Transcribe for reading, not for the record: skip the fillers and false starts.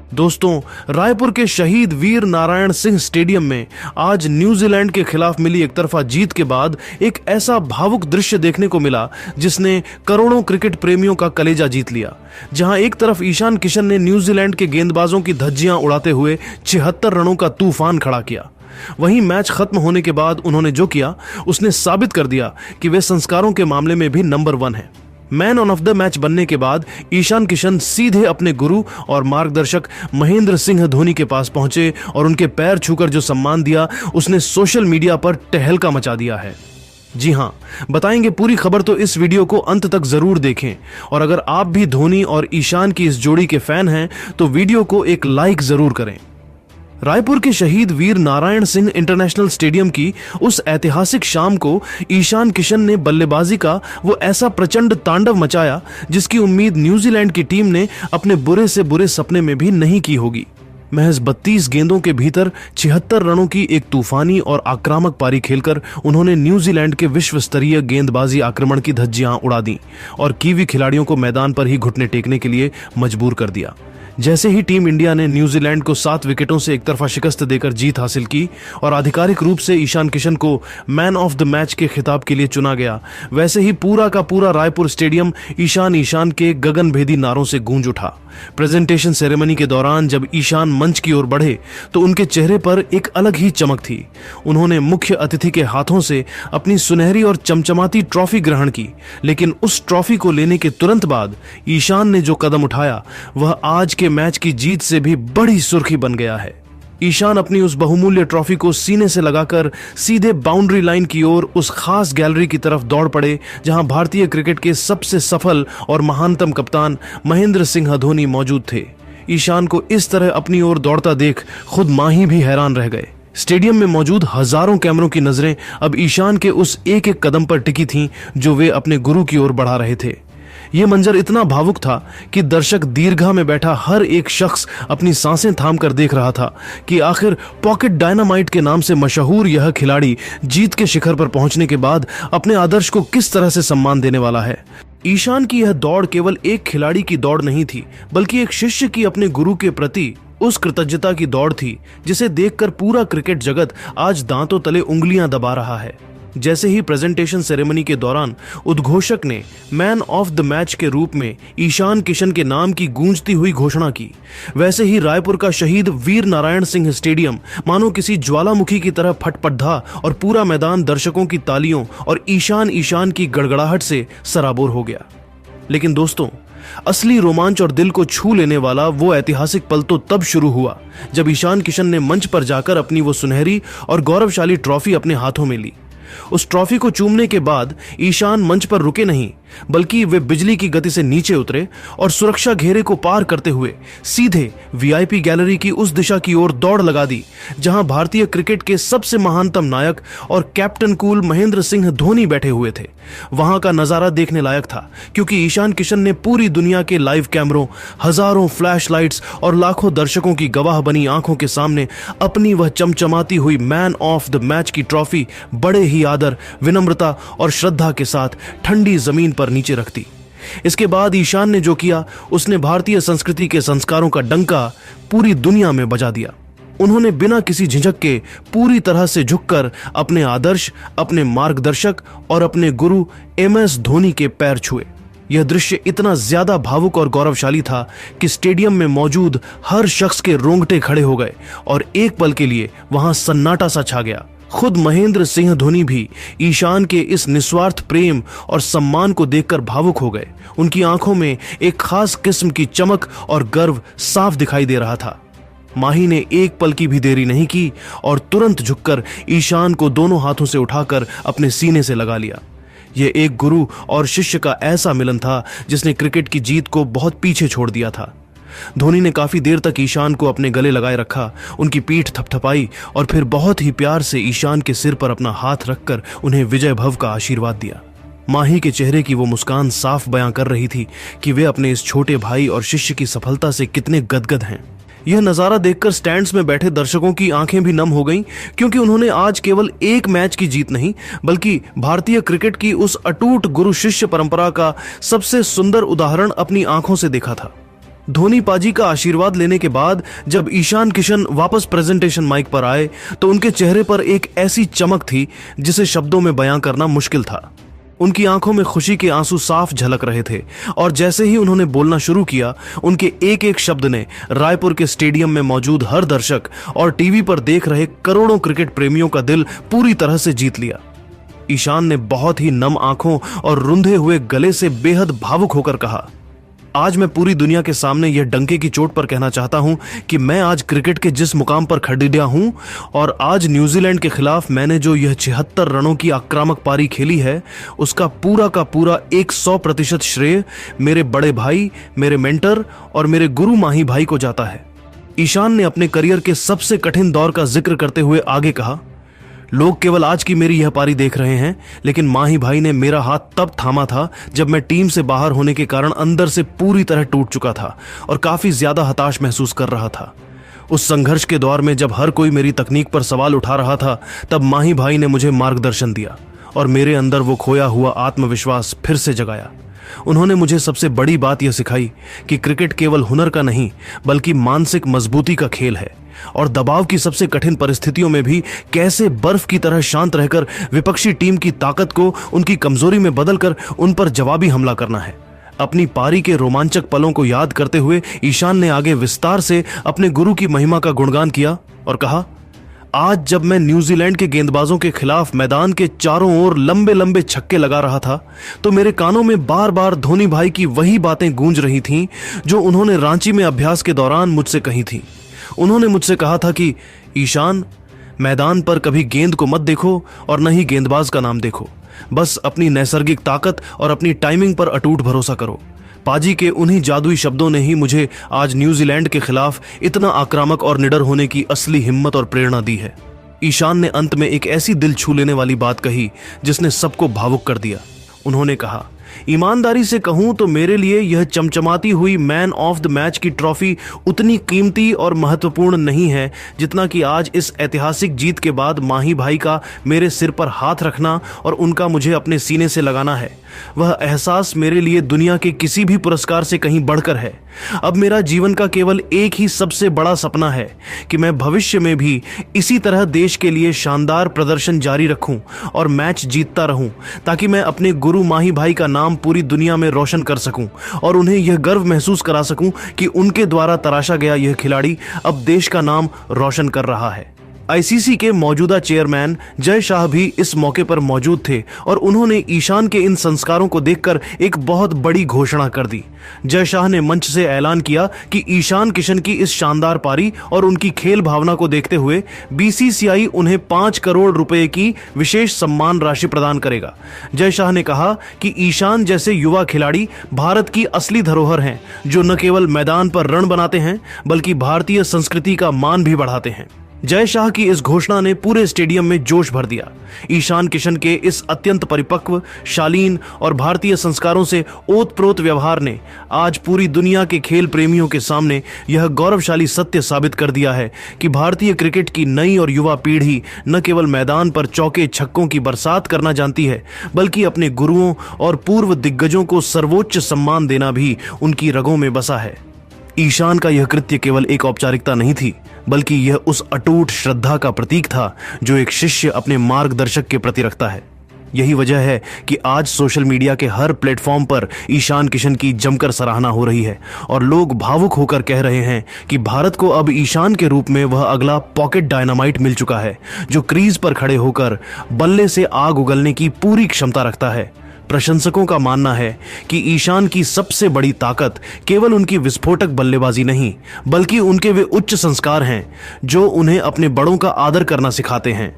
दोस्तों, रायपुर के शहीद वीर नारायण सिंह स्टेडियम में आज न्यूजीलैंड के खिलाफ मिली एकतरफा जीत के बाद एक ऐसा भावुक दृश्य देखने को मिला जिसने करोड़ों क्रिकेट प्रेमियों का कलेजा जीत लिया। जहां एक तरफ ईशान किशन ने न्यूजीलैंड के गेंदबाजों की धज्जियां उड़ाते हुए 76 रनों का तूफान खड़ा किया, वहीं मैच खत्म होने के बाद उन्होंने जो किया उसने साबित कर दिया कि वे संस्कारों के मामले में भी नंबर 1 हैं। मैन ऑफ द मैच बनने के बाद ईशान किशन सीधे अपने गुरु और मार्गदर्शक महेंद्र सिंह धोनी के पास पहुंचे और उनके पैर छूकर जो सम्मान दिया उसने सोशल मीडिया पर तहलका मचा दिया है। जी हां, बताएंगे पूरी खबर, तो इस वीडियो को अंत तक जरूर देखें। और अगर आप भी धोनी और ईशान की इस जोड़ी के फैन हैं तो वीडियो को एक लाइक जरूर करें। रायपुर के शहीद वीर नारायण सिंह इंटरनेशनल स्टेडियम की उस ऐतिहासिक शाम को ईशान किशन ने बल्लेबाजी का वो ऐसा प्रचंड तांडव मचाया जिसकी उम्मीद न्यूजीलैंड की टीम ने अपने बुरे से बुरे सपने में भी नहीं की होगी। महज 32 गेंदों के भीतर 76 रनों की एक तूफानी और आक्रामक पारी खेलकर उन्होंने न्यूजीलैंड के विश्व स्तरीय गेंदबाजी आक्रमण की धज्जियां उड़ा दी और कीवी खिलाड़ियों को मैदान पर ही घुटने टेकने के लिए मजबूर कर दिया। जैसे ही टीम इंडिया ने न्यूजीलैंड को 7 विकेटों से एकतरफा शिकस्त देकर जीत हासिल की और आधिकारिक रूप से ईशान किशन को मैन ऑफ द मैच के खिताब के लिए चुना गया, वैसे ही पूरा का पूरा रायपुर स्टेडियम ईशान ईशान के गगनभेदी नारों से गूंज उठा। प्रेजेंटेशन सेरेमनी के दौरान जब ईशान मंच की ओर बढ़े तो उनके चेहरे पर एक अलग ही चमक थी। उन्होंने मुख्य अतिथि के हाथों से अपनी सुनहरी और चमचमाती ट्रॉफी ग्रहण की, लेकिन उस ट्रॉफी को लेने के तुरंत बाद ईशान ने जो कदम उठाया वह आज के मैच की जीत से भी बड़ी सुर्खी बन गया है। ईशान अपनी उस बहुमूल्य ट्रॉफी को सीने से लगाकर सीधे बाउंड्री लाइन की ओर उस खास गैलरी की तरफ दौड़ पड़े जहां भारतीय क्रिकेट के सबसे सफल और महानतम कप्तान महेंद्र सिंह धोनी मौजूद थे। ईशान को इस तरह अपनी ओर दौड़ता देख खुद माही भी हैरान रह गए। स्टेडियम में मौजूद हजारों कैमरों की नजरें अब ईशान के उस एक एक कदम पर टिकी थीं जो वे अपने गुरु की ओर बढ़ा रहे थे। यह मंजर इतना भावुक था कि दर्शक दीर्घा में बैठा हर एक शख्स अपनी सांसें थाम कर देख रहा था कि आखिर पॉकेट डायनामाइट के नाम से मशहूर यह खिलाड़ी जीत के शिखर पर पहुंचने के बाद अपने आदर्श को किस तरह से सम्मान देने वाला है। ईशान की यह दौड़ केवल एक खिलाड़ी की दौड़ नहीं थी, बल्कि एक शिष्य की अपने गुरु के प्रति उस कृतज्ञता की दौड़ थी जिसे देखकर पूरा क्रिकेट जगत आज दांतों तले उंगलियां दबा रहा है। जैसे ही प्रेजेंटेशन सेरेमनी के दौरान उद्घोषक ने मैन ऑफ द मैच के रूप में ईशान किशन के नाम की गूंजती हुई घोषणा की, वैसे ही रायपुर का शहीद वीर नारायण सिंह स्टेडियम मानो किसी ज्वालामुखी की तरह फटफटा और पूरा मैदान दर्शकों की तालियों और ईशान ईशान की गड़गड़ाहट से सराबोर हो गया। लेकिन दोस्तों, असली रोमांच और दिल को छू लेने वाला वो ऐतिहासिक पल तो तब शुरू हुआ जब ईशान किशन ने मंच पर जाकर अपनी वो सुनहरी और गौरवशाली ट्रॉफी अपने हाथों में ली। उस ट्रॉफी को चूमने के बाद ईशान मंच पर रुके नहीं, बल्कि वे बिजली की गति से नीचे उतरे और सुरक्षा घेरे को पार करते हुए सीधे वीआईपी गैलरी की उस दिशा की ओर दौड़ लगा दी जहां भारतीय क्रिकेट के सबसे महानतम नायक और कैप्टन कूल महेंद्र सिंह धोनी बैठे हुए थे। वहां का नजारा देखने लायक था, क्योंकि ईशान किशन ने पूरी दुनिया के लाइव कैमरों, हजारों फ्लैश लाइट्स और लाखों दर्शकों की गवाह बनी आंखों के सामने अपनी वह चमचमाती हुई मैन ऑफ द मैच की ट्रॉफी बड़े ही आदर, विनम्रता और श्रद्धा के साथ ठंडी जमीन पर नीचे रख दी। इसके बाद ईशान ने जो किया उसने भारतीय संस्कृति के संस्कारों का डंका पूरी दुनिया में बजा दिया। उन्होंने बिना किसी झिझक के पूरी तरह से झुककर अपने आदर्श, अपने मार्गदर्शक और अपने गुरु MS धोनी के पैर छुए। यह दृश्य इतना ज्यादा भावुक और गौरवशाली था कि स्टेडियम में मौजूद हर शख्स के रोंगटे खड़े हो गए और एक पल के लिए वहां सन्नाटा सा छा गया। खुद महेंद्र सिंह धोनी भी ईशान के इस निस्वार्थ प्रेम और सम्मान को देखकर भावुक हो गए। उनकी आंखों में एक खास किस्म की चमक और गर्व साफ दिखाई दे रहा था। माही ने एक पल की भी देरी नहीं की और तुरंत झुककर ईशान को दोनों हाथों से उठाकर अपने सीने से लगा लिया। यह एक गुरु और शिष्य का ऐसा मिलन था जिसने क्रिकेट की जीत को बहुत पीछे छोड़ दिया था। धोनी ने काफी देर तक ईशान को अपने गले लगाए रखा, उनकी पीठ थपथपाई और फिर बहुत ही प्यार से ईशान के सिर पर अपना हाथ रखकर उन्हें विजय भव का आशीर्वाद दिया। माही के चेहरे की वो मुस्कान साफ बयां कर रही थी कि वे अपने इस छोटे भाई और शिष्य की सफलता से कितने गदगद हैं। यह नजारा देखकर स्टैंड्स में बैठे दर्शकों की आंखें भी नम हो गईं, क्योंकि उन्होंने आज केवल एक मैच की जीत नहीं बल्कि भारतीय क्रिकेट की उस अटूट गुरु शिष्य परंपरा का सबसे सुंदर उदाहरण अपनी आंखों से देखा था। धोनी पाजी का आशीर्वाद लेने के बाद जब ईशान किशन वापस प्रेजेंटेशन माइक पर आए तो उनके चेहरे पर एक ऐसी चमक थी जिसे शब्दों में बयां करना मुश्किल था। उनकी आंखों में खुशी के आंसू साफ झलक रहे थे और जैसे ही उन्होंने बोलना शुरू किया, उनके एक एक शब्द ने रायपुर के स्टेडियम में मौजूद हर दर्शक और टीवी पर देख रहे करोड़ों क्रिकेट प्रेमियों का दिल पूरी तरह से जीत लिया। ईशान ने बहुत ही नम आंखों और रुंधे हुए गले से बेहद भावुक होकर कहा, आज मैं पूरी दुनिया के सामने यह डंके की चोट पर कहना चाहता हूं कि मैं आज क्रिकेट के जिस मुकाम पर खड़िया हूं और आज न्यूजीलैंड के खिलाफ मैंने जो यह 76 रनों की आक्रामक पारी खेली है, उसका पूरा का पूरा 100% श्रेय मेरे बड़े भाई, मेरे मेंटर और मेरे गुरु माही भाई को जाता है। ईशान ने अपने करियर के सबसे कठिन दौर का जिक्र करते हुए आगे कहा, लोग केवल आज की मेरी यह पारी देख रहे हैं, लेकिन माही भाई ने मेरा हाथ तब थामा था जब मैं टीम से बाहर होने के कारण अंदर से पूरी तरह टूट चुका था और काफी ज्यादा हताश महसूस कर रहा था। उस संघर्ष के दौर में जब हर कोई मेरी तकनीक पर सवाल उठा रहा था, तब माही भाई ने मुझे मार्गदर्शन दिया और मेरे अंदर वो खोया हुआ आत्मविश्वास फिर से जगाया। उन्होंने मुझे सबसे बड़ी बात यह सिखाई कि क्रिकेट केवल हुनर का नहीं बल्कि मानसिक मजबूती का खेल है और दबाव की सबसे कठिन परिस्थितियों में भी कैसे बर्फ की तरह शांत रहकर विपक्षी टीम की ताकत को उनकी कमजोरी में बदलकर उन पर जवाबी हमला करना है। अपनी पारी के रोमांचक पलों को याद करते हुए ईशान ने आगे विस्तार से अपने गुरु की महिमा का गुणगान किया और कहा, आज जब मैं न्यूजीलैंड के गेंदबाजों के खिलाफ मैदान के चारों ओर लंबे लंबे छक्के लगा रहा था तो मेरे कानों में बार बार धोनी भाई की वही बातें गूंज रही थीं जो उन्होंने रांची में अभ्यास के दौरान मुझसे कही थी। उन्होंने मुझसे कहा था कि ईशान, मैदान पर कभी गेंद को मत देखो और न ही गेंदबाज का नाम देखो, बस अपनी नैसर्गिक ताकत और अपनी टाइमिंग पर अटूट भरोसा करो। पाजी के उन्हीं जादुई शब्दों ने ही मुझे आज न्यूजीलैंड के खिलाफ इतना आक्रामक और निडर होने की असली हिम्मत और प्रेरणा दी है। ईशान ने अंत में एक ऐसी दिल छू लेने वाली बात कही जिसने सबको भावुक कर दिया। उन्होंने कहा, ईमानदारी से कहूं तो मेरे लिए यह चमचमाती हुई मैन ऑफ द मैच की ट्रॉफी उतनी कीमती और महत्वपूर्ण नहीं है जितना कि आज इस ऐतिहासिक जीत के बाद माही भाई का मेरे सिर पर हाथ रखना और उनका मुझे अपने सीने से लगाना है। वह एहसास मेरे लिए दुनिया के किसी भी पुरस्कार से कहीं बढ़कर है। अब मेरा जीवन का केवल एक ही सबसे बड़ा सपना है कि मैं भविष्य में भी इसी तरह देश के लिए शानदार प्रदर्शन जारी रखूं और मैच जीतता रहूं, ताकि मैं अपने गुरु माही भाई का नाम पूरी दुनिया में रोशन कर सकूं और उन्हें यह गर्व महसूस करा सकूं कि उनके द्वारा तराशा गया यह खिलाड़ी अब देश का नाम रोशन कर रहा है। आईसीसी के मौजूदा चेयरमैन जय शाह भी इस मौके पर मौजूद थे और उन्होंने ईशान के इन संस्कारों को देखकर एक बहुत बड़ी घोषणा कर दी। जय शाह ने मंच से ऐलान किया कि ईशान किशन की इस शानदार पारी और उनकी खेल भावना को देखते हुए बीसीसीआई उन्हें 5 करोड़ रुपए की विशेष सम्मान राशि प्रदान करेगा। जय शाह ने कहा कि ईशान जैसे युवा खिलाड़ी भारत की असली धरोहर हैं, जो न केवल मैदान पर रण बनाते हैं बल्कि भारतीय संस्कृति का मान भी बढ़ाते हैं। जय शाह की इस घोषणा ने पूरे स्टेडियम में जोश भर दिया। ईशान किशन के इस अत्यंत परिपक्व, शालीन और भारतीय संस्कारों से ओतप्रोत व्यवहार ने आज पूरी दुनिया के खेल प्रेमियों के सामने यह गौरवशाली सत्य साबित कर दिया है कि भारतीय क्रिकेट की नई और युवा पीढ़ी न केवल मैदान पर चौके छक्कों की बरसात करना जानती है, बल्कि अपने गुरुओं और पूर्व दिग्गजों को सर्वोच्च सम्मान देना भी उनकी रगों में बसा है। ईशान का यह कृत्य केवल एक औपचारिकता नहीं थी, बल्कि यह उस अटूट श्रद्धा का प्रतीक था जो एक शिष्य अपने मार्गदर्शक के प्रति रखता है। यही वजह है कि आज सोशल मीडिया के हर प्लेटफॉर्म पर ईशान किशन की जमकर सराहना हो रही है और लोग भावुक होकर कह रहे हैं कि भारत को अब ईशान के रूप में वह अगला पॉकेट डायनामाइट मिल चुका है, जो क्रीज पर खड़े होकर बल्ले से आग उगलने की पूरी क्षमता रखता है। प्रशंसकों का मानना है कि ईशान की सबसे बड़ी ताकत केवल उनकी विस्फोटक बल्लेबाजी नहीं, बल्कि उनके वे उच्च संस्कार हैं जो उन्हें अपने बड़ों का आदर करना सिखाते हैं।